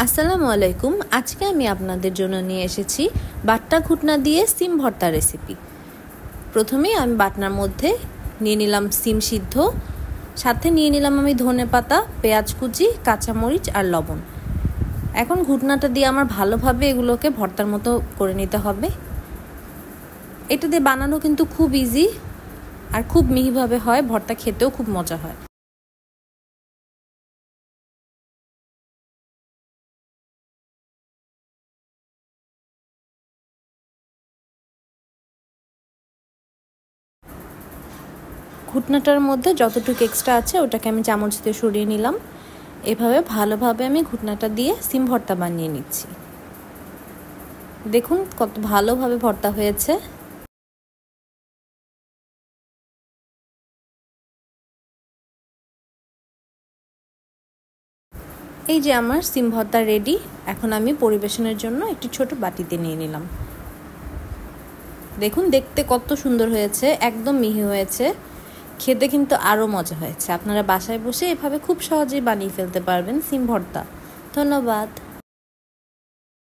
আসসালামু আলাইকুম। আজকে আমি আপনাদের জন্য নিয়ে এসেছি বাটনা ঘুটনা দিয়ে সিম ভর্তা রেসিপি। প্রথমেই আমি বাটনার মধ্যে নিয়ে নিলাম সিম সিদ্ধ, সাথে নিয়ে নিলাম আমি ধনেপাতা, পেঁয়াজ কুচি, কাঁচামরিচ আর লবণ। এখন ঘুটনাটা দিয়ে আমার ভালোভাবে এগুলোকে ভর্তার মতো করে নিতে হবে। এটা দিয়ে বানানো কিন্তু খুব ইজি আর খুব মিহিভাবে হয়, ভর্তা খেতেও খুব মজা হয়। ঘুটনাটার মধ্যে যতটুকু এক্সট্রা আছে ওটাকে আমি চামচ দিয়ে সরিয়ে নিলাম। এভাবে ভালোভাবে আমি ঘুটনাটা দিয়ে সিম ভর্তা বানিয়ে নিচ্ছি। দেখুন কত ভালোভাবে ভর্তা হয়েছে। এই যে আমার সিম ভর্তা রেডি। এখন আমি পরিবেশনের জন্য একটি ছোট বাটিতে নিয়ে নিলাম। দেখুন দেখতে কত সুন্দর হয়েছে, একদম মিহি হয়েছে, খেতে কিন্তু আরও মজা হয়েছে। আপনারা বাসায় বসে এভাবে খুব সহজেই বানিয়ে ফেলতে পারবেন সিম ভর্তা। ধন্যবাদ।